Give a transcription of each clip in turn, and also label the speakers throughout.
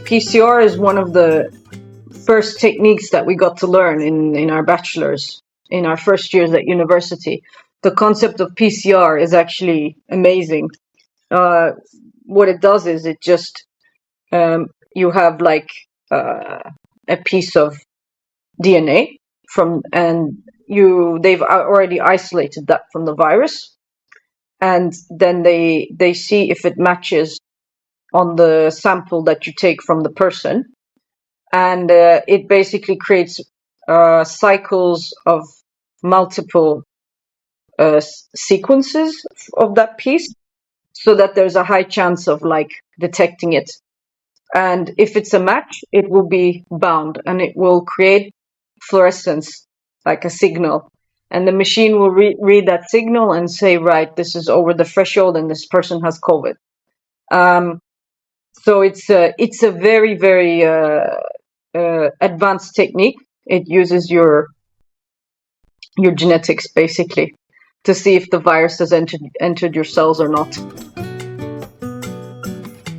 Speaker 1: PCR is one of the first techniques that we got to learn in our bachelor's, in our first years at university. The concept of PCR is actually amazing. What it does is it just, you have like a piece of DNA they've already isolated that from the virus, and then they see if it matches on the sample that you take from the person, and it basically creates cycles of multiple sequences of that piece, so that there's a high chance of like detecting it. And if it's a match, it will be bound and it will create fluorescence, like a signal. And the machine will read that signal and say, right, this is over the threshold and this person has COVID. So it's a very, very advanced technique. It uses your genetics basically to see if the virus has entered your cells or not.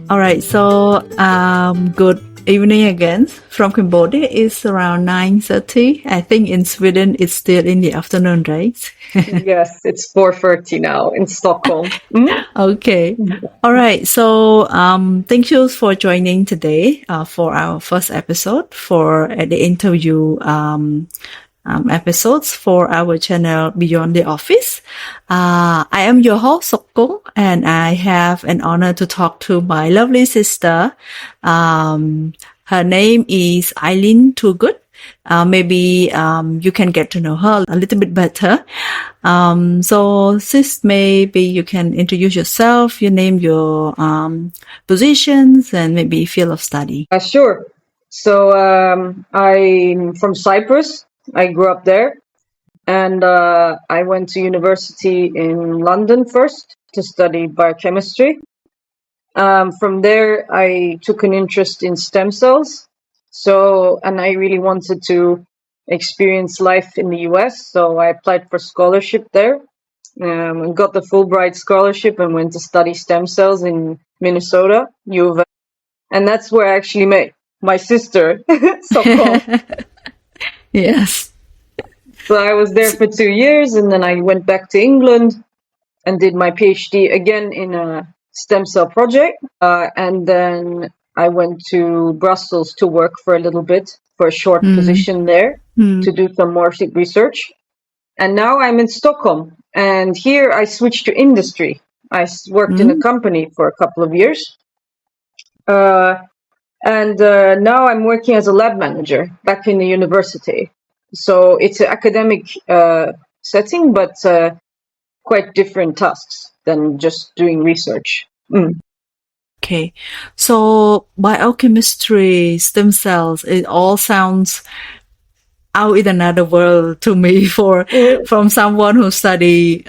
Speaker 2: All right, so good evening again from Cambodia. It's around 9:30. I think in Sweden it's still in the afternoon, right?
Speaker 1: Yes, it's 4:30 now in Stockholm.
Speaker 2: Okay. All right. So thank you for joining today for our first episode for the interview episodes for our channel Beyond the Office. I am your host, Sokung, and I have an honor to talk to my lovely sister. Her name is Aylin Turgut. Maybe you can get to know her a little bit better. So sis, maybe you can introduce yourself, you name your positions and maybe field of study.
Speaker 1: Sure. So I'm from Cyprus. I grew up there, and I went to university in London first to study biochemistry. From there, I took an interest in stem cells. And I really wanted to experience life in the US, so I applied for scholarship there, and got the Fulbright scholarship and went to study stem cells in Minnesota, U of M. And that's where I actually met my sister, Sokol.
Speaker 2: Yes.
Speaker 1: So I was there for 2 years, and then I went back to England and did my PhD again in a stem cell project. And then I went to Brussels to work for a little bit, for a short position there, to do some more research. And now I'm in Stockholm. And here I switched to industry. I worked in a company for a couple of years. And now I'm working as a lab manager back in the university. So it's an academic setting, but quite different tasks than just doing research.
Speaker 2: Okay. So biochemistry, stem cells, it all sounds out in another world to me from someone who study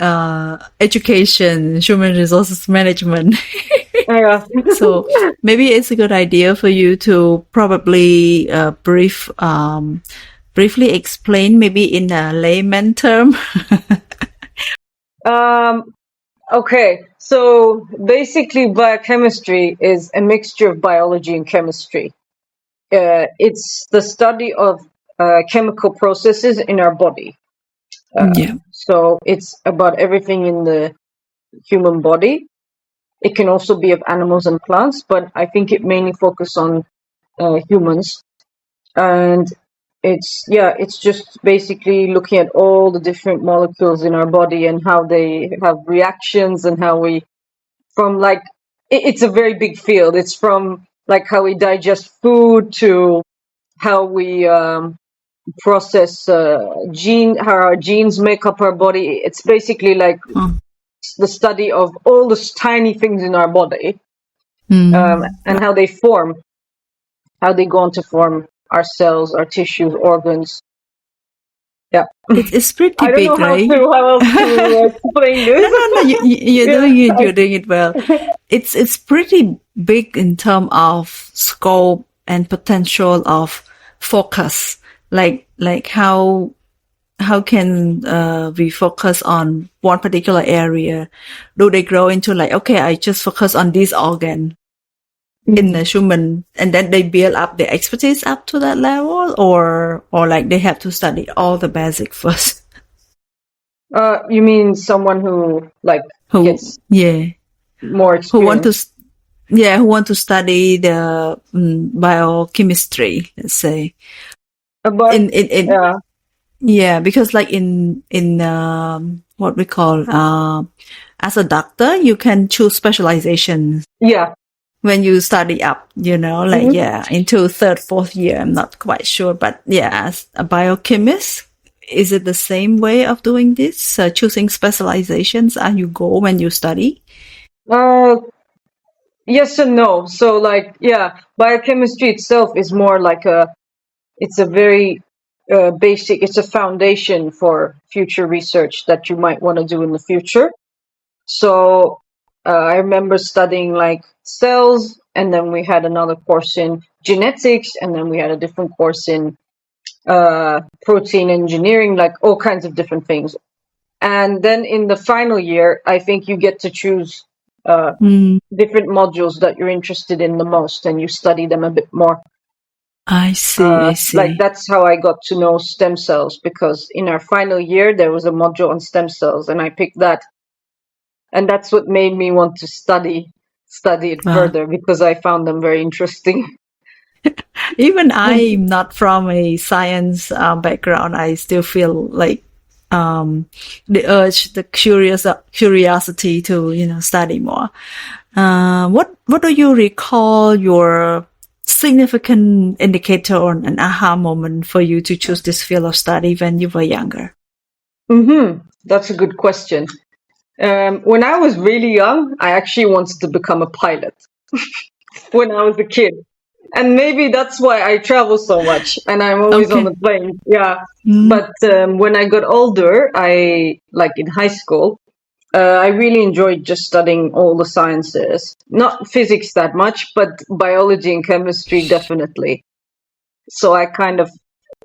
Speaker 2: education, human resources management.
Speaker 1: Yeah.
Speaker 2: So maybe it's a good idea for you to probably briefly explain, maybe in a layman term.
Speaker 1: Okay, so basically biochemistry is a mixture of biology and chemistry. It's the study of chemical processes in our body. So it's about everything in the human body. It can also be of animals and plants, but I think it mainly focuses on humans. And it's just basically looking at all the different molecules in our body and how they have reactions, and how it's a very big field. It's from like how we digest food to how we process how our genes make up our body. It's basically like the study of all the tiny things in our body, and how they go on to form our cells, our tissues, organs. Yeah,
Speaker 2: it's pretty
Speaker 1: I don't
Speaker 2: big,
Speaker 1: know
Speaker 2: right?
Speaker 1: How else to explain this?
Speaker 2: No, you're doing it. You're doing it well. It's pretty big in terms of scope and potential of focus. Like how can we focus on one particular area? Do they grow into like, okay, I just focus on this organ? in the human, and then they build up their expertise up to that level, or like they have to study all the basic first.
Speaker 1: You mean someone who like
Speaker 2: Who,
Speaker 1: gets
Speaker 2: yeah,
Speaker 1: more
Speaker 2: who want to,
Speaker 1: experience?
Speaker 2: yeah, who want to study the biochemistry, let's say.
Speaker 1: But
Speaker 2: In
Speaker 1: yeah,
Speaker 2: Yeah, because like in what we call as a doctor, you can choose specialization
Speaker 1: yeah.
Speaker 2: when you study up, like,
Speaker 1: Hmm.
Speaker 2: yeah, into third, fourth year. I'm not quite sure, but yeah, as a biochemist, is it the same way of doing this? Choosing specializations as you go when you study?
Speaker 1: Uh, yes and no. So like, yeah, biochemistry itself is more like it's a very basic, it's a foundation for future research that you might want to do in the future. So I remember studying like cells, and then we had another course in genetics, and then we had a different course in protein engineering, like all kinds of different things. And then in the final year, I think you get to choose
Speaker 2: Mm,
Speaker 1: different modules that you're interested in the most, and you study them a bit more.
Speaker 2: I see, I
Speaker 1: Like
Speaker 2: see.
Speaker 1: that's how I got to know stem cells, because in our final year there was a module on stem cells, and I picked that, and that's what made me want to study it
Speaker 2: Wow.
Speaker 1: further, because I found them very interesting.
Speaker 2: Even I'm not from a science background, I still feel like the urge, the curiosity to study more. What do you recall your significant indicator or an aha moment for you to choose this field of study when you were younger?
Speaker 1: That's a good question. When I was really young, I actually wanted to become a pilot when I was a kid. And maybe that's why I travel so much and I'm always on
Speaker 2: Okay.
Speaker 1: the plane. Yeah.
Speaker 2: Mm,
Speaker 1: But when I got older, like in high school, I really enjoyed just studying all the sciences. Not physics that much, but biology and chemistry definitely. So I kind of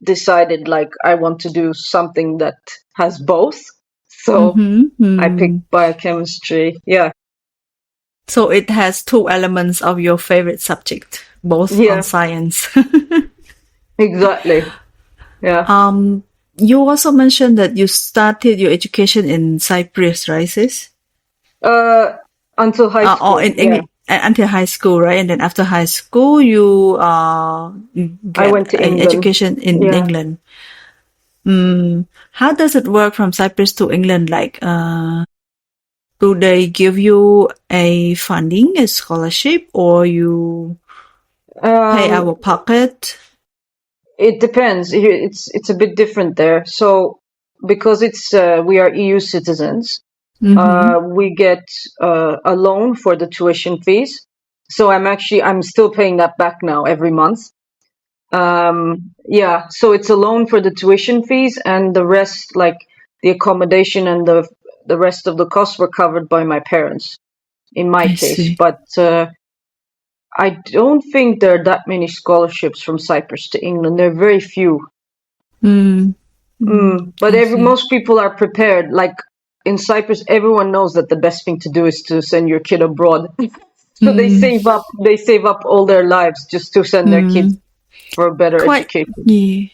Speaker 1: decided like I want to do something that has both. So
Speaker 2: mm-hmm,
Speaker 1: I picked
Speaker 2: mm.
Speaker 1: biochemistry. Yeah.
Speaker 2: So it has two elements of your favorite subject, both on
Speaker 1: Yeah,
Speaker 2: science.
Speaker 1: exactly. Yeah.
Speaker 2: Um, you also mentioned that you started your education in Cyprus, right, sis?
Speaker 1: Uh, until high
Speaker 2: Or
Speaker 1: school. Yeah.
Speaker 2: until high school, right? And then after high school, you
Speaker 1: I
Speaker 2: get
Speaker 1: went to
Speaker 2: an
Speaker 1: England.
Speaker 2: education in
Speaker 1: Yeah.
Speaker 2: England. How does it work from Cyprus to England? Like, do they give you a funding, a scholarship, or you pay
Speaker 1: Um,
Speaker 2: out of pocket?
Speaker 1: it depends. It's a bit different there. So because it's we are EU citizens,
Speaker 2: Mm-hmm.
Speaker 1: we get a loan for the tuition fees. So I'm still paying that back now every month. Yeah, so it's a loan for the tuition fees, and the rest, like the accommodation and the rest of the costs, were covered by my parents in my
Speaker 2: I
Speaker 1: case.
Speaker 2: see.
Speaker 1: But I don't think there are that many scholarships from Cyprus to England. There are very few.
Speaker 2: Mm. Mm.
Speaker 1: But
Speaker 2: I see.
Speaker 1: most people are prepared. Like in Cyprus, everyone knows that the best thing to do is to send your kid abroad. So
Speaker 2: Mm.
Speaker 1: they save up all their lives just to send their kids
Speaker 2: Mm.
Speaker 1: for a better
Speaker 2: Quite,
Speaker 1: education.
Speaker 2: yeah.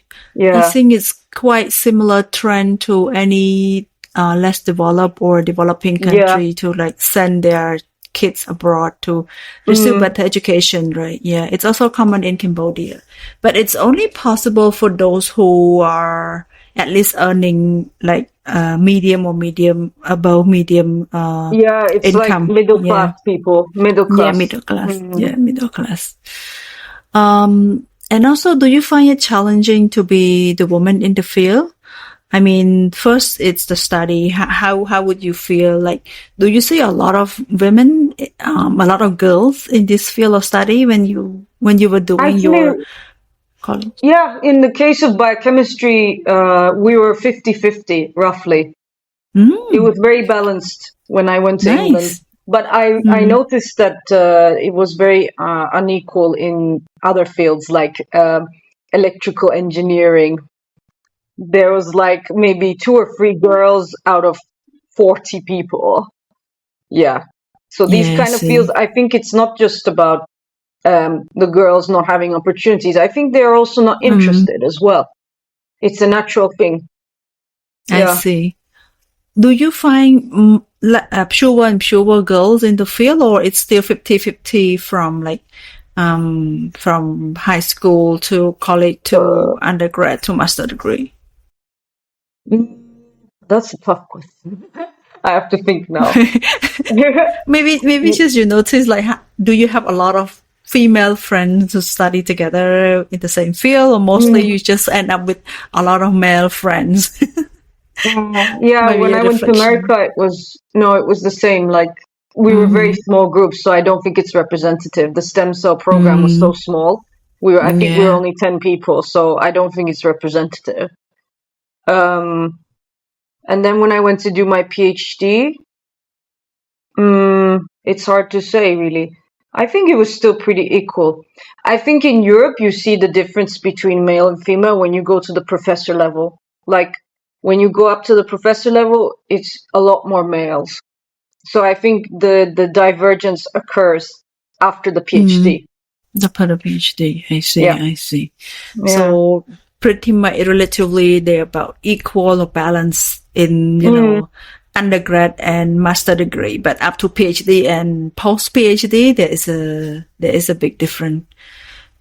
Speaker 2: I
Speaker 1: Yeah,
Speaker 2: think it's quite similar trend to any less developed or developing
Speaker 1: yeah.
Speaker 2: country to like send their kids abroad to receive
Speaker 1: Mm,
Speaker 2: better education, right? Yeah, it's also common in Cambodia, but it's only possible for those who are at least earning like medium or medium above medium
Speaker 1: yeah, it's like
Speaker 2: income.
Speaker 1: middle class
Speaker 2: Yeah,
Speaker 1: people, middle
Speaker 2: yeah,
Speaker 1: class.
Speaker 2: middle class.
Speaker 1: Mm.
Speaker 2: Yeah, middle class. And also, do you find it challenging to be the woman in the field? I mean, first it's the study. How would you feel? Like, do you see a lot of women, a lot of girls in this field of study when you were doing
Speaker 1: Actually,
Speaker 2: your college?
Speaker 1: yeah, in the case of biochemistry, we were 50-50 roughly. It
Speaker 2: Mm,
Speaker 1: was very balanced when I went to England.
Speaker 2: nice.
Speaker 1: But I
Speaker 2: Mm,
Speaker 1: noticed that it was very unequal in other fields like electrical engineering. There was like maybe two or three girls out of 40 people. Yeah. So these
Speaker 2: yeah, I
Speaker 1: kind of fields,
Speaker 2: see.
Speaker 1: I think it's not just about the girls not having opportunities. I think they're also not interested as well. It's a natural thing.
Speaker 2: I see. Do you find pure girls in the field, or it's still 50-50 from from high school to college to undergrad to master degree?
Speaker 1: That's a tough question. I have to think now.
Speaker 2: maybe just you notice, like, do you have a lot of female friends who study together in the same field, or mostly you just end up with a lot of male friends?
Speaker 1: Yeah, when I went to America, it was the same. Like, we were very small groups, so I don't think it's representative. The stem cell program was so small. I think we were only 10 people, so I don't think it's representative. And then when I went to do my PhD, it's hard to say, really. I think it was still pretty equal. I think in Europe, you see the difference between male and female when you go to the professor level. Like, when you go up to the professor level, it's a lot more males. So I think the divergence occurs after the PhD.
Speaker 2: After the PhD, I see,
Speaker 1: Yeah.
Speaker 2: I see.
Speaker 1: Yeah.
Speaker 2: So pretty much relatively they're about equal or balance in, you know, undergrad and master degree, but up to PhD and post PhD, there is a big difference.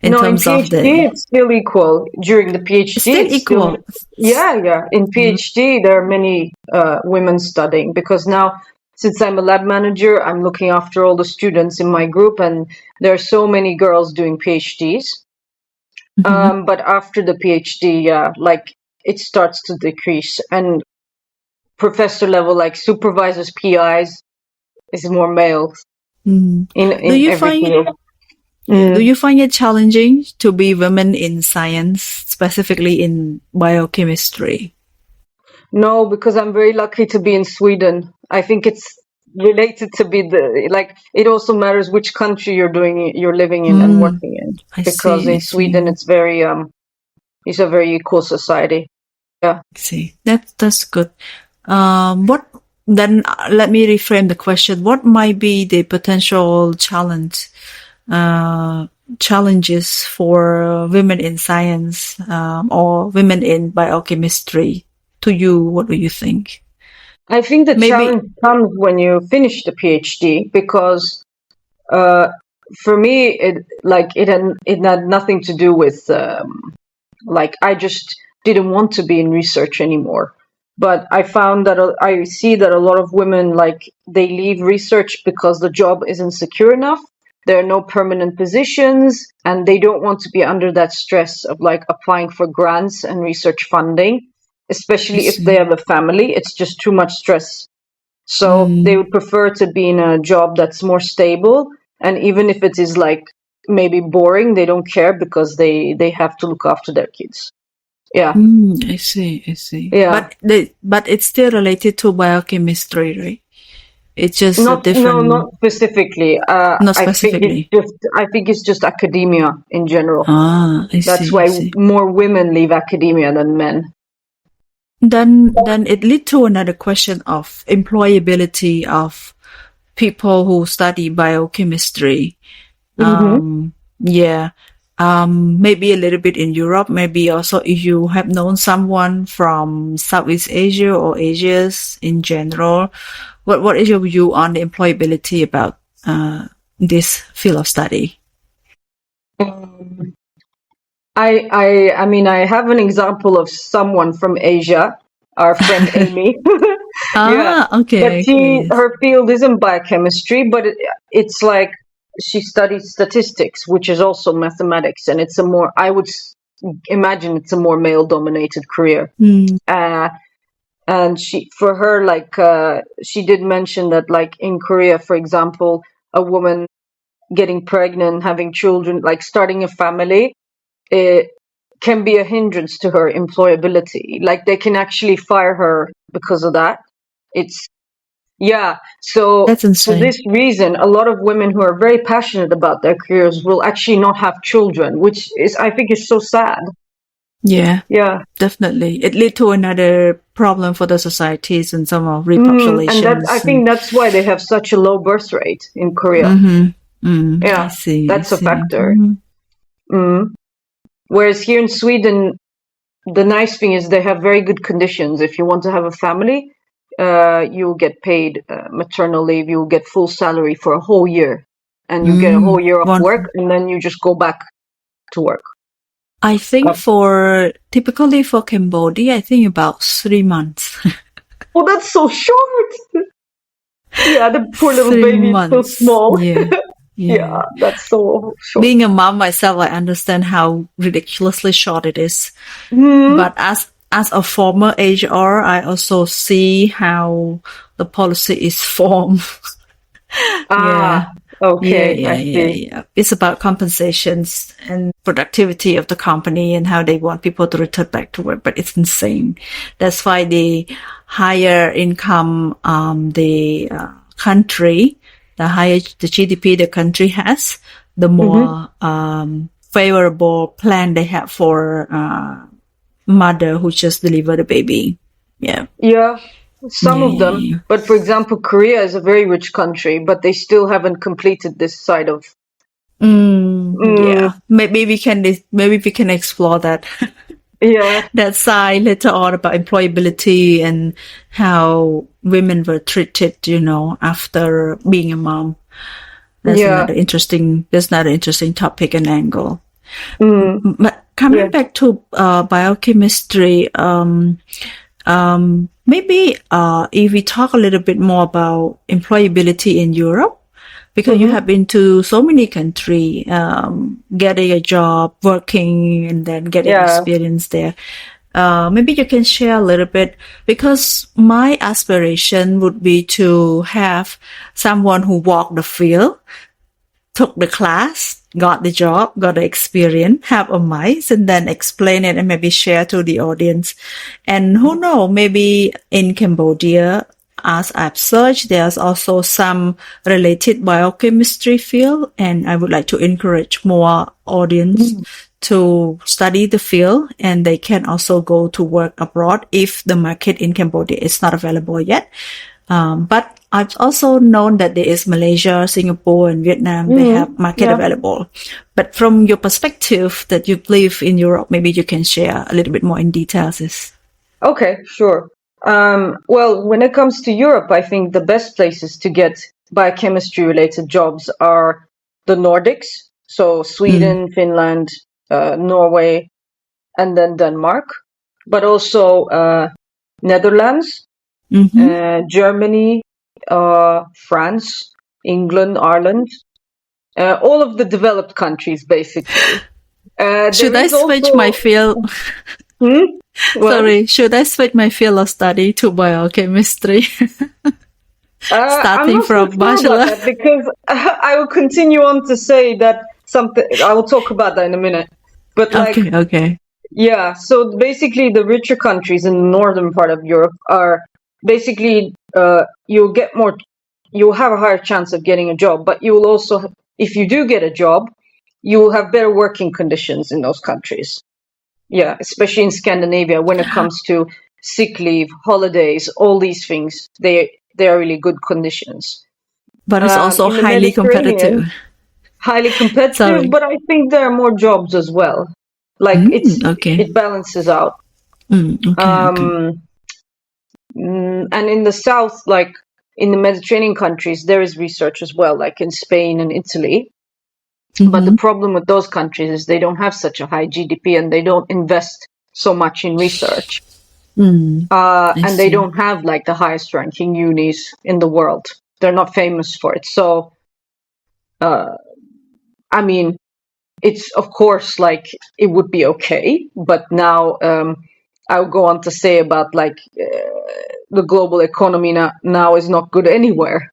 Speaker 2: In terms
Speaker 1: in PhD,
Speaker 2: of the,
Speaker 1: it's still equal. During the PhD,
Speaker 2: it's equal.
Speaker 1: Yeah. In PhD, there are many women studying, because now, since I'm a lab manager, I'm looking after all the students in my group, and there are so many girls doing PhDs. But after the PhD, like, it starts to decrease, and professor level, like supervisors, PIs, is more males in every field.
Speaker 2: Do you find it challenging to be women in science, specifically in biochemistry?
Speaker 1: No, because I'm very lucky to be in Sweden. I think it's related to be it also matters which country you're living in and working in. Because in Sweden it's it's a very equal society. Yeah.
Speaker 2: I see. That's good. Let me reframe the question. What might be the potential challenges for women in science, or women in biochemistry? To you, what do you think?
Speaker 1: I think the challenge comes when you finish the PhD, because for me, it had nothing to do with I just didn't want to be in research anymore. But I found that I see that a lot of women, they leave research because the job isn't secure enough. There are no permanent positions, and they don't want to be under that stress of applying for grants and research funding, especially if they have a family. It's just too much stress. So they would prefer to be in a job that's more stable. And even if it is maybe boring, they don't care, because they have to look after their kids. Yeah.
Speaker 2: I see.
Speaker 1: Yeah.
Speaker 2: But it's still related to biochemistry, right? It's just
Speaker 1: not specifically.
Speaker 2: Not specifically.
Speaker 1: I think it's just academia in general.
Speaker 2: That's
Speaker 1: why more women leave academia than men.
Speaker 2: Then it leads to another question of employability of people who study biochemistry. Maybe a little bit in Europe, maybe also if you have known someone from Southeast Asia or Asia's in general. What is your view on the employability about this field of study?
Speaker 1: I mean, I have an example of someone from Asia, our friend Amy.
Speaker 2: Okay.
Speaker 1: But her field isn't biochemistry, but it's she studies statistics, which is also mathematics, and I would imagine it's a more male-dominated career. And for her, she did mention that, in Korea, for example, a woman getting pregnant, having children, starting a family, it can be a hindrance to her employability. They can actually fire her because of that. So for this reason, a lot of women who are very passionate about their careers will actually not have children, which I think is so sad.
Speaker 2: Yeah, definitely. It leads to another problem for the societies and some of repopulations.
Speaker 1: And I think that's why they have such a low birth rate in Korea.
Speaker 2: I
Speaker 1: Yeah,
Speaker 2: see. I
Speaker 1: that's a
Speaker 2: see.
Speaker 1: factor. Mm. Whereas here in Sweden, the nice thing is they have very good conditions. If you want to have a family, you'll get paid maternal leave. You'll get full salary for a whole year, and you get a whole year off
Speaker 2: Wonderful.
Speaker 1: work, and then you just go back to work.
Speaker 2: I think typically for Cambodia, I think about 3 months.
Speaker 1: Oh, that's so short. Yeah, the poor little
Speaker 2: three
Speaker 1: baby is so
Speaker 2: months.
Speaker 1: small.
Speaker 2: Yeah. Yeah.
Speaker 1: Yeah, that's so short.
Speaker 2: Being a mom myself, I understand how ridiculously short it is.
Speaker 1: Hmm.
Speaker 2: But as a former HR, I also see how the policy is formed. Yeah.
Speaker 1: Ah, okay, I see.
Speaker 2: Yeah. It's about compensations and productivity of the company and how they want people to return back to work, but it's insane. That's why the higher income, the country, the higher the GDP the country has, the
Speaker 1: Hmm.
Speaker 2: more, favorable plan they have for, mother who just delivered a baby. Yeah.
Speaker 1: Yeah, some of them.
Speaker 2: Yeah.
Speaker 1: But for example, Korea is a very rich country, but they still haven't completed this side of.
Speaker 2: Yeah.
Speaker 1: Mm,
Speaker 2: Maybe we can explore that
Speaker 1: yeah,
Speaker 2: that side later on about employability and how women were treated, after being a mom.
Speaker 1: yeah,
Speaker 2: That's another interesting topic and angle.
Speaker 1: mm,
Speaker 2: But
Speaker 1: yeah.
Speaker 2: coming back to biochemistry, maybe if we talk a little bit more about employability in Europe, because you
Speaker 1: Hmm.
Speaker 2: have been to so many countries, getting a job, working, and then getting
Speaker 1: Yeah.
Speaker 2: experience there. Maybe you can share a little bit, because my aspiration would be to have someone who walked the field, took the class, got the job, got the experience, have a mice, and then explain it and maybe share to the audience. And who knows, maybe in Cambodia, as I've searched, there's also some related biochemistry field, and I would like to encourage more audience
Speaker 1: Mm.
Speaker 2: to study the field, and they can also go to work abroad if the market in Cambodia is not available yet. But I've also known that there is Malaysia, Singapore, and Vietnam. They have market
Speaker 1: Yeah.
Speaker 2: available. But from your perspective that you live in Europe, maybe you can share a little bit more in details.
Speaker 1: Okay, sure. Well, when it comes to Europe, I think the best places to get biochemistry related jobs are the Nordics, so
Speaker 2: Mm.
Speaker 1: Sweden, Finland, Norway, and then Denmark, but also Netherlands,
Speaker 2: Mm-hmm.
Speaker 1: Germany, France, England, Ireland, all of the developed countries, basically. There
Speaker 2: Should I
Speaker 1: is
Speaker 2: switch my
Speaker 1: also.
Speaker 2: field?
Speaker 1: Hmm? What?
Speaker 2: Sorry, should I switch my field of study to biochemistry,
Speaker 1: I'm
Speaker 2: starting
Speaker 1: not so
Speaker 2: from
Speaker 1: sure about
Speaker 2: bachelor?
Speaker 1: that because I will continue on to say that something. I will talk about that in a minute. But like,
Speaker 2: Okay, okay.
Speaker 1: yeah. So basically, the richer countries in the northern part of Europe are basically you'll get more. You'll have a higher chance of getting a job, but you will also, if you do get a job, you will have better working conditions in those countries. Yeah, especially in Scandinavia when it comes to sick leave, holidays, all these things. They are really good conditions.
Speaker 2: But it's also
Speaker 1: In the
Speaker 2: highly competitive.
Speaker 1: Mediterranean, highly competitive,
Speaker 2: Sorry.
Speaker 1: but I think there are more jobs as well. Like
Speaker 2: Okay.
Speaker 1: it balances out.
Speaker 2: Okay, okay.
Speaker 1: Um, and in the south, like in the Mediterranean countries, there is research as well, like in Spain and Italy. But the
Speaker 2: Mm-hmm.
Speaker 1: problem with those countries is they don't have such a high GDP and they don't invest so much in research.
Speaker 2: I
Speaker 1: And they
Speaker 2: see.
Speaker 1: don't have like the highest ranking unis in the world. They're not famous for it. So, I mean, it's of course like it would be okay, but now I'll go on to say about like the global economy now is not good anywhere.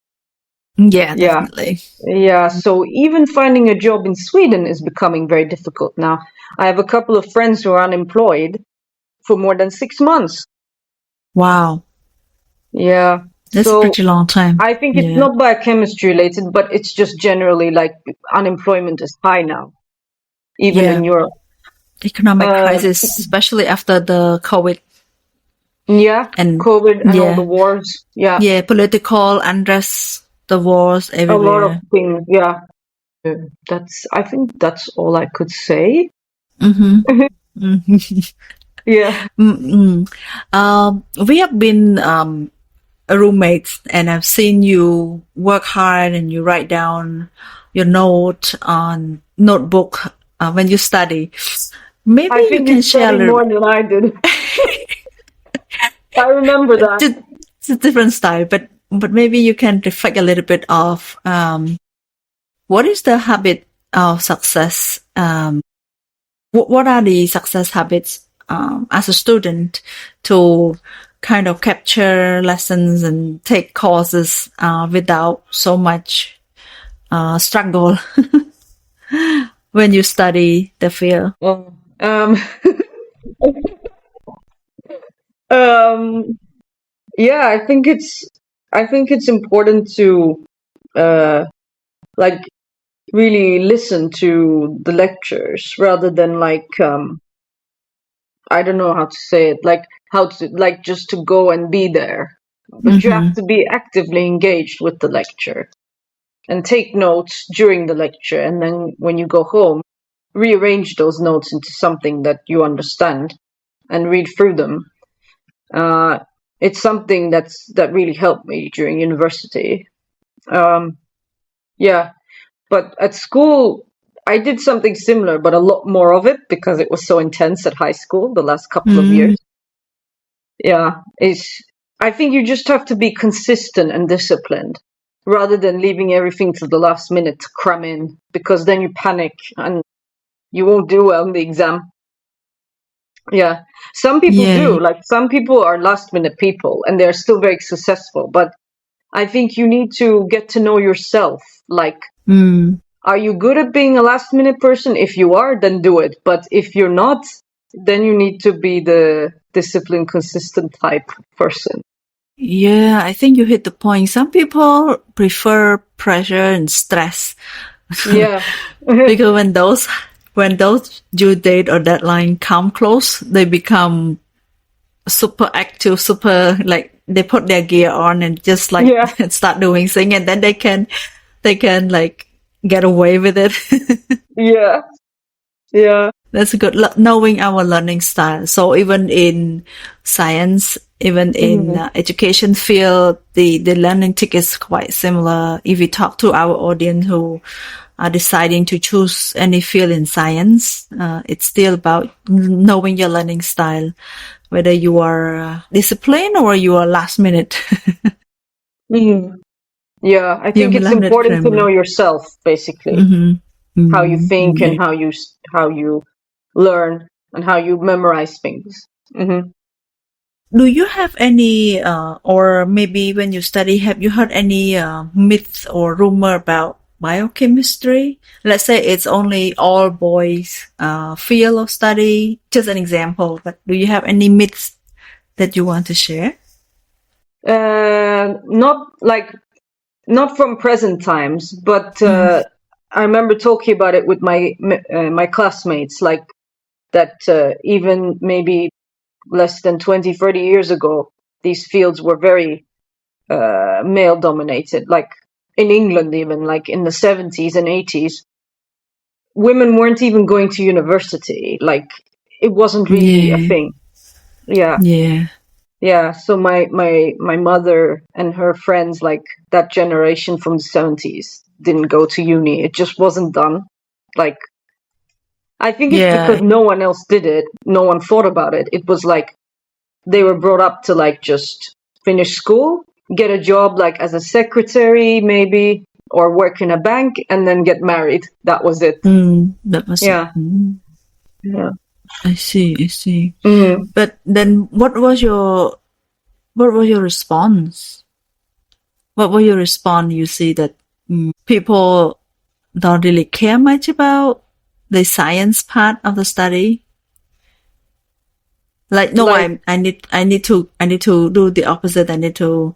Speaker 2: Yeah,
Speaker 1: Yeah.
Speaker 2: definitely.
Speaker 1: Yeah. So even finding a job in Sweden is becoming very difficult now. I have a couple of friends who are unemployed for more than 6 months.
Speaker 2: Wow.
Speaker 1: Yeah.
Speaker 2: That's a
Speaker 1: So
Speaker 2: pretty long time.
Speaker 1: I think it's
Speaker 2: Yeah.
Speaker 1: not biochemistry related, but it's just generally like unemployment is high now, even in
Speaker 2: Yeah.
Speaker 1: Europe.
Speaker 2: Economic
Speaker 1: Uh,
Speaker 2: crisis, especially after the COVID
Speaker 1: yeah,
Speaker 2: and
Speaker 1: COVID and all the
Speaker 2: yeah.
Speaker 1: wars. Yeah,
Speaker 2: Yeah, political unrest, the wars
Speaker 1: a lot of
Speaker 2: everywhere.
Speaker 1: things. Yeah. I think that's all I could say.
Speaker 2: Mm-hmm. Mm-hmm.
Speaker 1: Yeah.
Speaker 2: We have been roommates, and I've seen you work hard and you write down your note on notebook when you study. Maybe
Speaker 1: I
Speaker 2: you
Speaker 1: think you
Speaker 2: can share a
Speaker 1: studied
Speaker 2: little.
Speaker 1: more than I did. I remember that.
Speaker 2: It's a different style, but maybe you can reflect a little bit of what is the habit of success. What are the success habits as a student to kind of capture lessons and take courses without so much struggle when you study the field?
Speaker 1: Well, um, yeah, I think it's important to uh, like really listen to the lectures rather than I don't know how to say it, like how to like just to go and be there. But you have
Speaker 2: Mm-hmm.
Speaker 1: to be actively engaged with the lecture and take notes during the lecture, and then when you go home, rearrange those notes into something that you understand and read through them. Uh, it's something that really helped me during university. Um, yeah, but at school, I did something similar, but a lot more of it because it was so intense at high school the last couple of
Speaker 2: Mm-hmm.
Speaker 1: years. Yeah, I think you just have to be consistent and disciplined rather than leaving everything to the last minute to cram in, because then you panic and you won't do well in the exam. Yeah. Some people
Speaker 2: Yeah.
Speaker 1: do. Like some people are last minute people and they're still very successful, but I think you need to get to know yourself. Like,
Speaker 2: Mm.
Speaker 1: are you good at being a last minute person? If you are, then do it. But if you're not, then you need to be the disciplined, consistent type person.
Speaker 2: Yeah, I think you hit the point. Some people prefer pressure and stress
Speaker 1: Yeah.
Speaker 2: because when those due date or deadline come close, they become super active, super like they put their gear on and just like
Speaker 1: Yeah.
Speaker 2: start doing things, and then they can like get away with it.
Speaker 1: Yeah. Yeah.
Speaker 2: That's good. Knowing our learning style. So even in science, even in
Speaker 1: Mhm.
Speaker 2: education field, the learning tick is quite similar. If we talk to our audience who are deciding to choose any field in science, it's still about knowing your learning style, whether you are disciplined or you are last minute.
Speaker 1: Mhm. Yeah. I
Speaker 2: You're
Speaker 1: think it's
Speaker 2: millennial
Speaker 1: important to know
Speaker 2: friendly.
Speaker 1: yourself, basically,
Speaker 2: Mm-hmm.
Speaker 1: how you
Speaker 2: Mm-hmm.
Speaker 1: think and
Speaker 2: Yeah.
Speaker 1: how you learn and how you memorize things. Hmm.
Speaker 2: Do you have any, or maybe when you study, have you heard any myth or rumor about biochemistry? Let's say it's only all boys field of study. Just an example, but do you have any myths that you want to share?
Speaker 1: Not from present times, but
Speaker 2: Mm.
Speaker 1: I remember talking about it with my classmates, like that even maybe less than 20, 30 years ago, these fields were very male dominated. Like in England, even like in the 70s and 80s, women weren't even going to university. Like it wasn't really a
Speaker 2: Yeah,
Speaker 1: thing. Yeah.
Speaker 2: yeah,
Speaker 1: Yeah, so my mother and her friends, like that generation from the 70s, didn't go to uni. It just wasn't done. Like I think it's because
Speaker 2: yeah.
Speaker 1: no one else did it. No one thought about it. It was like they were brought up to like just finish school, get a job like as a secretary maybe, or work in a bank and then get married. That was it.
Speaker 2: That was.
Speaker 1: Yeah. Yeah.
Speaker 2: I see. I see.
Speaker 1: Mm.
Speaker 2: But then, what was your response? What was your response? You see that people don't really care much about the science part of the study. Like, no,
Speaker 1: Like
Speaker 2: I need to do the opposite. I need to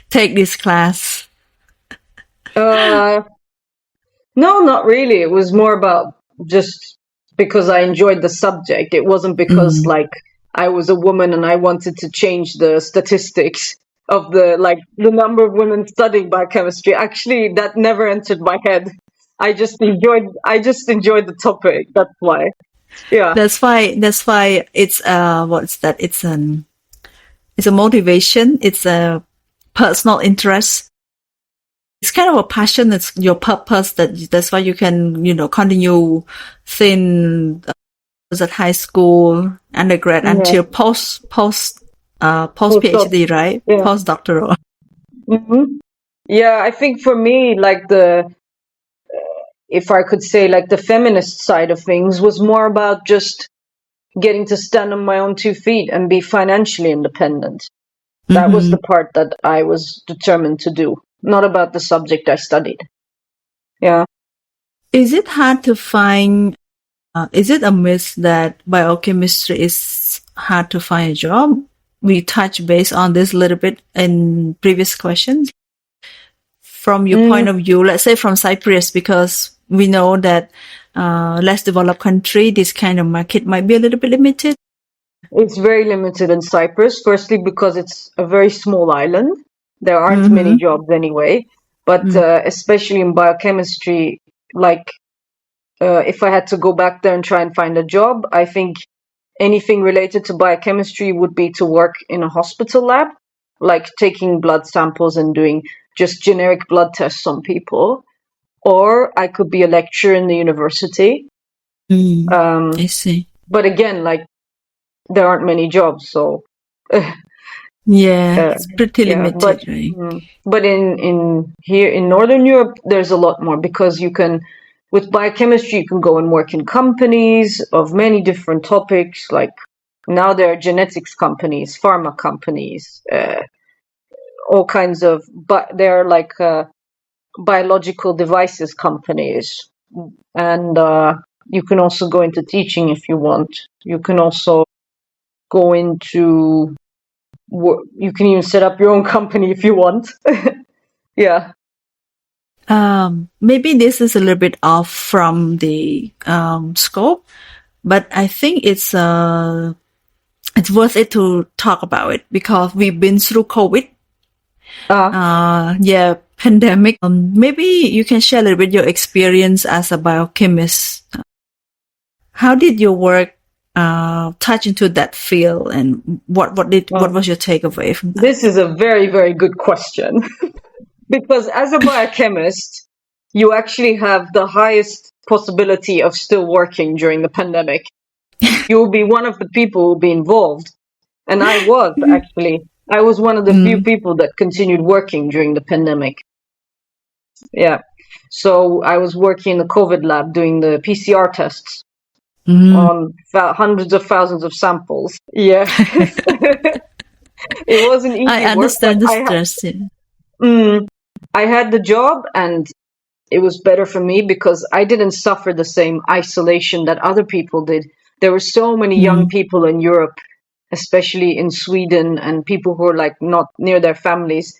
Speaker 2: take this class.
Speaker 1: uh no, not really. It was more about just because I enjoyed the subject. It wasn't because
Speaker 2: Mm,
Speaker 1: like I was a woman and I wanted to change the statistics of the number of women studying biochemistry. Actually, that never entered my head. I just enjoyed the topic. That's why. Yeah.
Speaker 2: That's why it's what's that? It's a motivation. It's a personal interest. It's kind of a passion. It's your purpose. That's why you can continue since at high school, undergrad
Speaker 1: Yeah.
Speaker 2: until post
Speaker 1: Postdoc.
Speaker 2: PhD, right?
Speaker 1: Yeah.
Speaker 2: Postdoctoral.
Speaker 1: Yeah, I think for me, like if I could say, like the feminist side of things was more about just getting to stand on my own 2 feet and be financially independent. That was
Speaker 2: Mm-hmm.
Speaker 1: the part that I was determined to do, not about the subject I studied. Yeah.
Speaker 2: Is it hard to find? Is it a myth that biochemistry is hard to find a job? We touched base on this a little bit in previous questions. From your
Speaker 1: Mm,
Speaker 2: point of view, let's say from Cyprus, because we know that less developed country, this kind of market might be a little bit limited.
Speaker 1: it's very limited in Cyprus, firstly because it's a very small island. There aren't many
Speaker 2: Mm-hmm.
Speaker 1: jobs anyway, but especially in biochemistry, like if I had to go back there and try and find a job, I think anything related to biochemistry would be to work in a hospital lab, like taking blood samples and doing just generic blood tests on people. Or I could be a lecturer in the university.
Speaker 2: I see.
Speaker 1: But again, like there aren't many jobs, so
Speaker 2: Yeah,
Speaker 1: uh,
Speaker 2: it's pretty
Speaker 1: yeah.
Speaker 2: limited, right?
Speaker 1: But in here in Northern Europe, there's a lot more because you can, with biochemistry, you can go and work in companies of many different topics. Like now there are genetics companies, pharma companies, all kinds of, but they're like biological devices companies, and you can also go into teaching if you want. You can also go into you can even set up your own company if you want. Yeah.
Speaker 2: Maybe this is a little bit off from the scope, but I think it's worth it to talk about it because we've been through COVID. Yeah, pandemic. Maybe you can share a little bit your experience as a biochemist. How did your work touch into that field, and what was your takeaway from that?
Speaker 1: This is a very, very good question. Because as a biochemist, you actually have the highest possibility of still working during the pandemic. You will be one of the people who will be involved. And I was actually. I was one of the few people that continued working during the pandemic. Yeah. So I was working in the COVID lab doing the PCR tests on hundreds of thousands of samples. Yeah. It wasn't
Speaker 2: I
Speaker 1: easy work, but
Speaker 2: understand the stress. Yeah.
Speaker 1: I had the job and it was better for me because I didn't suffer the same isolation that other people did. There were so many young people in Europe, especially in Sweden, and people who were like not near their families,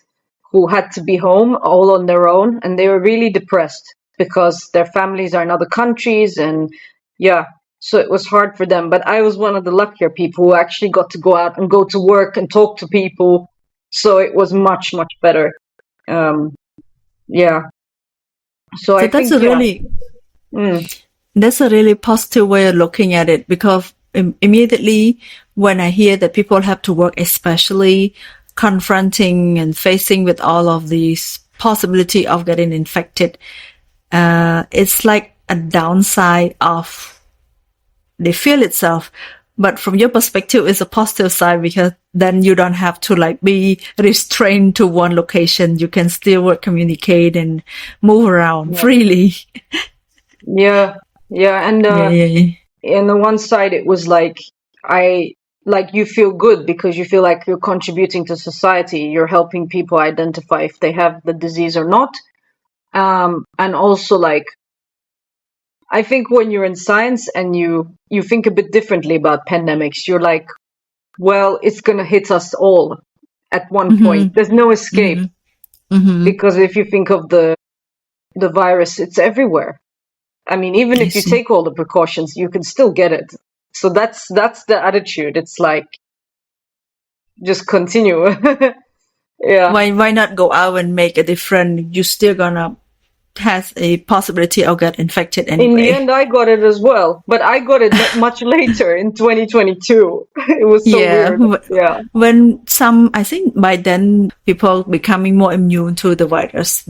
Speaker 1: who had to be home all on their own, and they were really depressed because their families are in other countries, and yeah, so it was hard for them. But I was one of the luckier people who actually got to go out and go to work and talk to people, so it was much, much better. Yeah. So
Speaker 2: So
Speaker 1: I think, yeah.
Speaker 2: that's a really positive way of looking at it because immediately when I hear that people have to work, especially confronting and facing with all of these possibility of getting infected, it's like a downside of the field itself. But from your perspective, it's a positive side because then you don't have to like be restrained to one location. You can still work, communicate, and move around freely.
Speaker 1: Yeah, yeah, and
Speaker 2: Yeah.
Speaker 1: in the one side it was like you feel good because you feel like you're contributing to society, you're helping people identify if they have the disease or not. And also like I think when you're in science and you think a bit differently about pandemics, you're like, well, it's gonna hit us all at one point. There's no escape because if you think of the virus, it's everywhere. I mean, even
Speaker 2: I
Speaker 1: if you
Speaker 2: see.
Speaker 1: take all the precautions, you can still get it. So that's the attitude. It's like just continue. Yeah.
Speaker 2: Why not go out and make a difference? You're still gonna has a possibility of get infected
Speaker 1: In the
Speaker 2: anyway.
Speaker 1: end, I got it as well, but I got it much later in 2022. It was so
Speaker 2: Yeah,
Speaker 1: weird. Yeah.
Speaker 2: when some, I think by then people becoming more immune to the virus.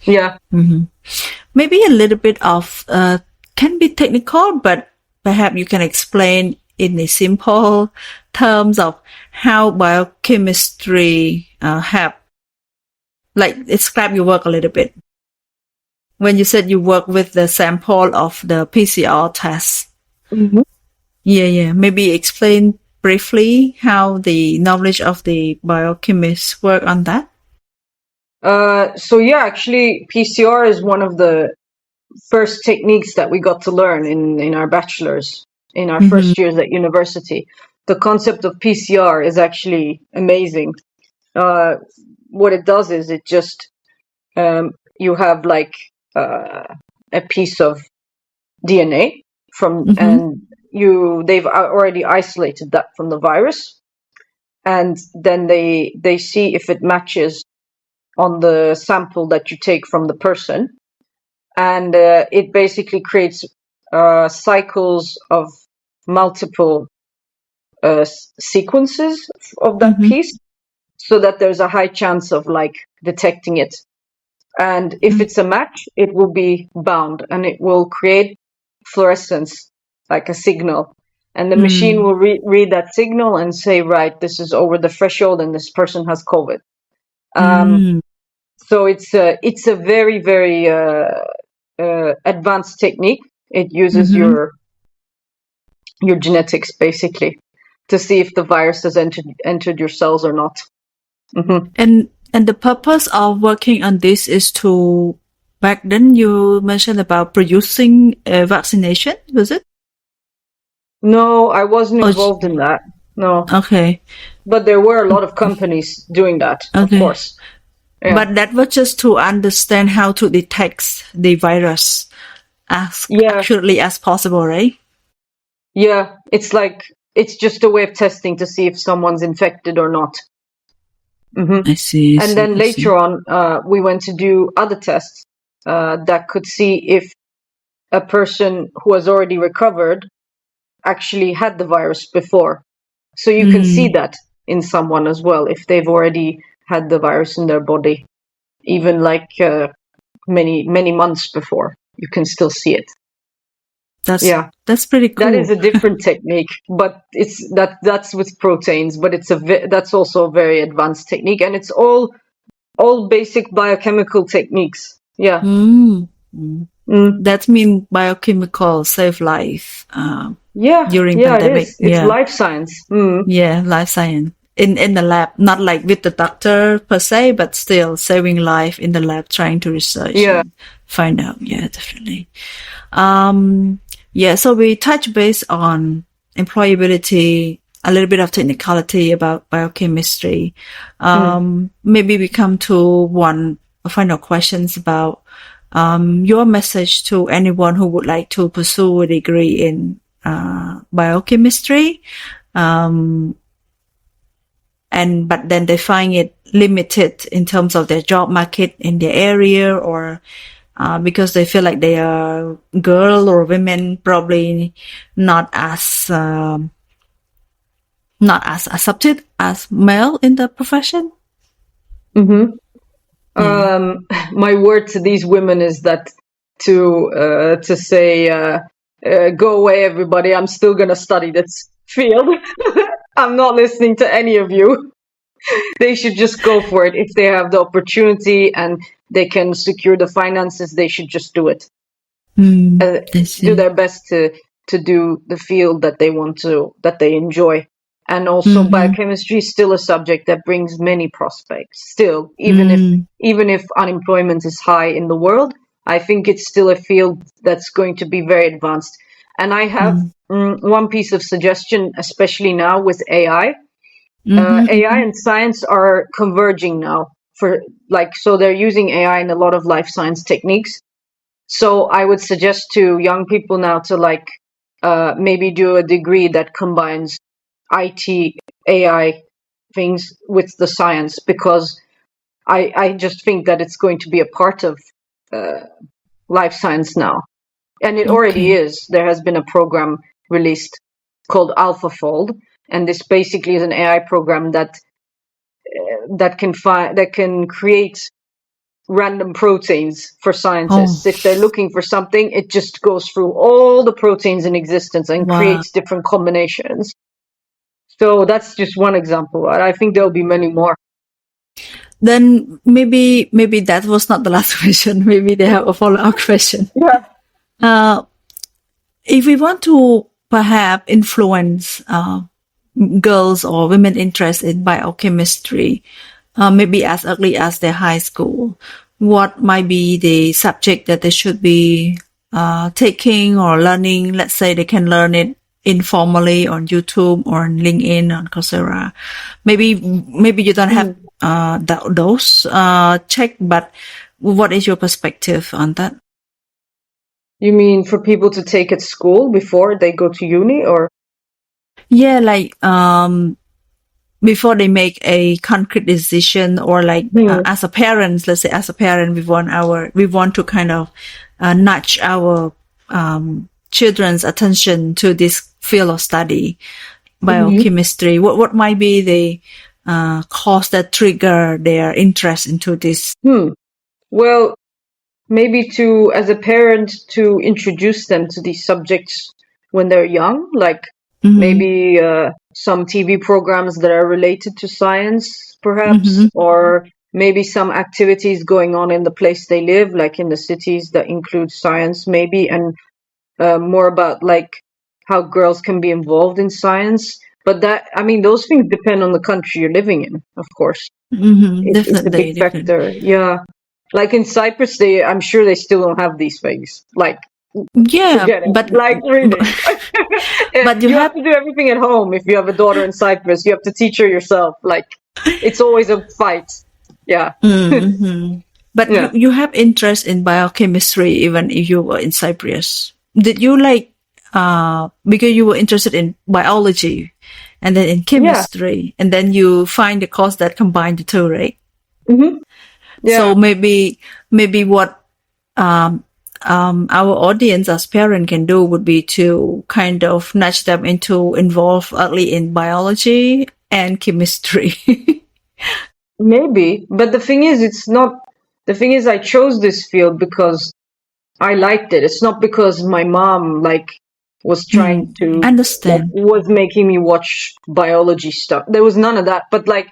Speaker 1: Yeah.
Speaker 2: Maybe a little bit of can be technical, but perhaps you can explain in a simple terms of how biochemistry have, like, describe your work a little bit. When you said you work with the sample of the PCR test.
Speaker 1: Mhm.
Speaker 2: Yeah. Maybe explain briefly how the knowledge of the biochemists work on that.
Speaker 1: So yeah, actually, PCR is one of the first techniques that we got to learn in our bachelor's, in our first years at university. The concept of PCR is actually amazing. What it does is it just you have like a piece of DNA from, and they've already isolated that from the virus, and then they see if it matches on the sample that you take from the person, and it basically creates cycles of multiple sequences of that piece, so that there's a high chance of like detecting it. And if it's a match, it will be bound and it will create fluorescence, like a signal. And the machine will read that signal and say, right, this is over the threshold and this person has COVID. So it's a very, very advanced technique. It uses your genetics basically to see if the virus has entered your cells or not.
Speaker 2: And the purpose of working on this is to, back then you mentioned about producing a vaccination, was it?
Speaker 1: No, I wasn't involved in that. No.
Speaker 2: Okay.
Speaker 1: But there were a lot of companies doing that, of
Speaker 2: Okay.
Speaker 1: course. Yeah.
Speaker 2: But that was just to understand how to detect the virus as accurately as possible, right?
Speaker 1: Yeah, it's just a way of testing to see if someone's infected or not.
Speaker 2: I see.
Speaker 1: And then later on, we went to do other tests that could see if a person who has already recovered actually had the virus before. So you can see that in someone as well, if they've already had the virus in their body, even like many months before, you can still see it.
Speaker 2: That's pretty cool.
Speaker 1: That is a different technique, but that's with proteins, but that's also a very advanced technique, and it's all basic biochemical techniques. Yeah.
Speaker 2: That means biochemical save life. During pandemic.
Speaker 1: It is. It's life science.
Speaker 2: Yeah, life science. In the lab, not like with the doctor per se, but still saving life in the lab, trying to research and find out. Yeah, definitely. So we touch base on employability, a little bit of technicality about biochemistry. Maybe we come to one final questions about your message to anyone who would like to pursue a degree in biochemistry, but then they find it limited in terms of their job market in their area, or because they feel like they are girl or women, probably not as accepted as male in the profession.
Speaker 1: My word to these women is that to say go away everybody, I'm still gonna study this field. I'm not listening to any of you. They should just go for it. If they have the opportunity and they can secure the finances, they should just do it. Do their best to do the field that they want to, that they enjoy. And also biochemistry is still a subject that brings many prospects. Still, even if unemployment is high in the world, I think it's still a field that's going to be very advanced. And I have one piece of suggestion, especially now with AI. AI and science are converging now so they're using AI in a lot of life science techniques. So I would suggest to young people now to maybe do a degree that combines IT, AI things with the science, because I just think that it's going to be a part of life science now. And it already
Speaker 2: Okay.
Speaker 1: is. There has been a program released called AlphaFold, and this basically is an AI program that can create random proteins for
Speaker 2: Oh,
Speaker 1: scientists. If they're looking for something, it just goes through all the proteins in existence and
Speaker 2: wow.
Speaker 1: creates different combinations. So that's just one example. I think there'll be many more.
Speaker 2: Then maybe that was not the last question. Maybe they have a follow-up question.
Speaker 1: Yeah.
Speaker 2: Uh, if we want to perhaps influence girls or women interest in biochemistry, maybe as early as their high school, what might be the subject that they should be taking or learning? Let's say they can learn it informally on YouTube or on LinkedIn, on Coursera. Maybe you don't have those check, but what is your perspective on that?
Speaker 1: You mean for people to take at school before they go to uni, or?
Speaker 2: Yeah, like before they make a concrete decision, or like as a parent, let's say as a parent, we want to kind of nudge our children's attention to this field of study, biochemistry. What might be the cause that trigger their interest into this?
Speaker 1: Well, maybe as a parent, to introduce them to these subjects when they're young, like
Speaker 2: Mm-hmm.
Speaker 1: maybe some TV programs that are related to science,
Speaker 2: Mm-hmm.
Speaker 1: perhaps, or maybe some activities going on in the place they live, like in the cities that include science, maybe, and more about like how girls can be involved in science. But I mean, those things depend on the country you're living in, of course.
Speaker 2: Mm-hmm.
Speaker 1: It's a big
Speaker 2: Definitely, definitely.
Speaker 1: factor. Yeah. Like in Cyprus, I'm sure they still don't have these things. Like,
Speaker 2: Yeah,
Speaker 1: forget it. Like, really.
Speaker 2: but you
Speaker 1: You have
Speaker 2: have
Speaker 1: to do everything at home. If you have a daughter in Cyprus, you have to teach her yourself. Like, it's always a fight. Yeah.
Speaker 2: but
Speaker 1: Yeah.
Speaker 2: you have interest in biochemistry even if you were in Cyprus. Did you like because you were interested in biology and then in
Speaker 1: Yeah.
Speaker 2: chemistry and then you find the course that combined the two, right?
Speaker 1: Hmm.
Speaker 2: So
Speaker 1: Yeah.
Speaker 2: maybe what our audience as parent can do would be to kind of nudge them into involve early in biology and chemistry.
Speaker 1: Maybe. But the thing is, I chose this field because I liked it. It's not because my mom, like, was trying to, like,
Speaker 2: Understand.
Speaker 1: was making me watch biology stuff. There was none of that. But, like,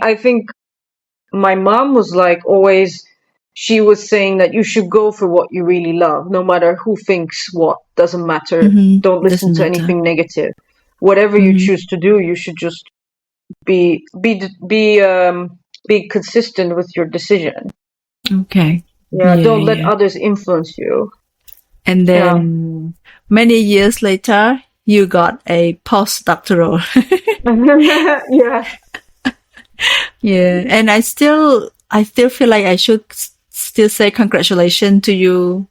Speaker 1: I think my mom was like always, she was saying that you should go for what you really love, no matter who thinks what, doesn't matter. Don't listen
Speaker 2: Doesn't
Speaker 1: to
Speaker 2: matter.
Speaker 1: anything negative. Whatever you choose to do, you should just be be be be consistent with your decision.
Speaker 2: Okay.
Speaker 1: Yeah,
Speaker 2: Yeah,
Speaker 1: don't let
Speaker 2: yeah.
Speaker 1: others influence you.
Speaker 2: And
Speaker 1: Yeah.
Speaker 2: then many years later, you got a postdoctoral.
Speaker 1: Yeah.
Speaker 2: Yeah. And I still feel like I should still say congratulations to you,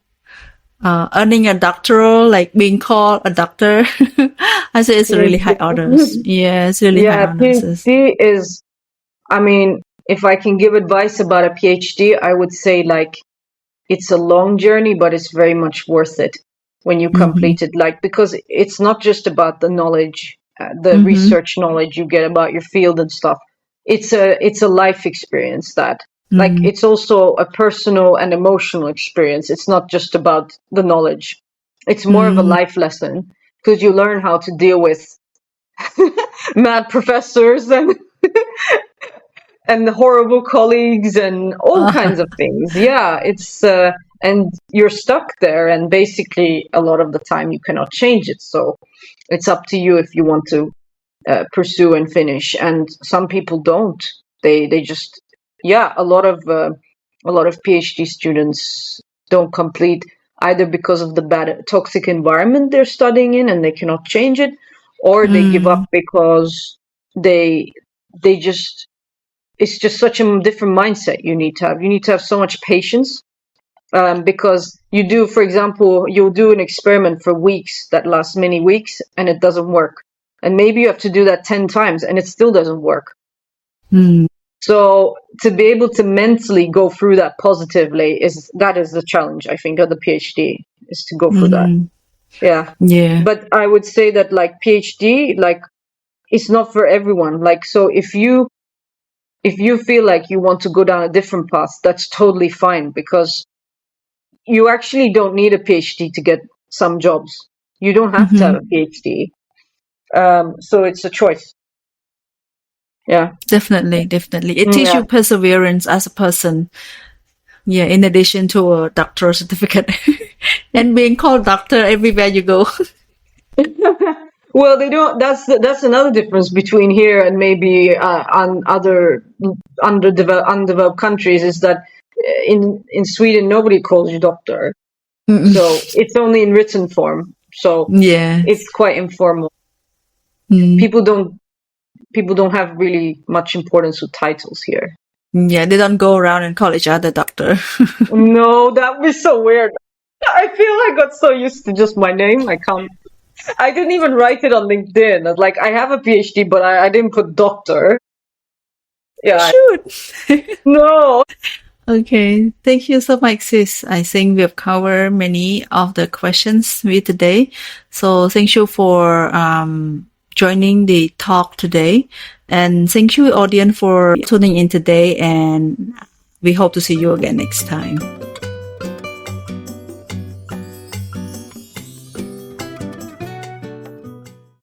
Speaker 2: earning a doctoral, like being called a doctor. I say it's really
Speaker 1: Thank
Speaker 2: high honors.
Speaker 1: you.
Speaker 2: Yeah, it's really high
Speaker 1: Yeah,
Speaker 2: honors.
Speaker 1: PhD is, I mean, if I can give advice about a PhD, I would say like it's a long journey, but it's very much worth it when you
Speaker 2: Mm-hmm.
Speaker 1: complete it. Like, because it's not just about the knowledge, the
Speaker 2: Mm-hmm.
Speaker 1: research knowledge you get about your field and stuff. It's a life experience that, like,
Speaker 2: Mm-hmm.
Speaker 1: it's also a personal and emotional experience. It's not just about the knowledge. It's more of a
Speaker 2: Mm-hmm.
Speaker 1: life lesson because you learn how to deal with mad professors and horrible colleagues and all kinds of things. Yeah, it's and you're stuck there, and basically a lot of the time you cannot change it. So it's up to you if you want to pursue and finish. And some people don't. They just, yeah, a lot of PhD students don't complete either because of the bad toxic environment they're studying in and they cannot change it, or they give up because they they just it's just such a different mindset you need to have. You need to have so much patience, because you do, for example, you'll do an experiment for weeks that lasts many weeks and it doesn't work. And maybe you have to do that 10 times and it still doesn't work. So to be able to mentally go through that positively is the challenge, I think, of the PhD, is to go through that. Yeah.
Speaker 2: Yeah.
Speaker 1: But I would say that like PhD, like, it's not for everyone. Like, so if you feel like you want to go down a different path, that's totally fine, because you actually don't need a PhD to get some jobs. You don't have to have a PhD. So it's a choice. Yeah.
Speaker 2: Definitely. It teaches
Speaker 1: Yeah.
Speaker 2: you perseverance as a person. Yeah, in addition to a doctoral certificate. And being called doctor everywhere you go.
Speaker 1: Well, they don't. That's another difference between here and maybe on other undeveloped countries, is that in Sweden nobody calls you doctor, so it's only in written form. So
Speaker 2: Yeah.
Speaker 1: it's quite informal. People don't have really much importance with titles here.
Speaker 2: Yeah, they don't go around and call each other doctor.
Speaker 1: No, that was so weird. I feel I got so used to just my name. I didn't even write it on LinkedIn. Like, I have a PhD, but I didn't put doctor.
Speaker 2: You
Speaker 1: Yeah.
Speaker 2: should.
Speaker 1: No.
Speaker 2: Okay, thank you so much, sis. I think we've covered many of the questions with today. So thank you for joining the talk today. And thank you, audience, for tuning in today. And we hope to see you again next time.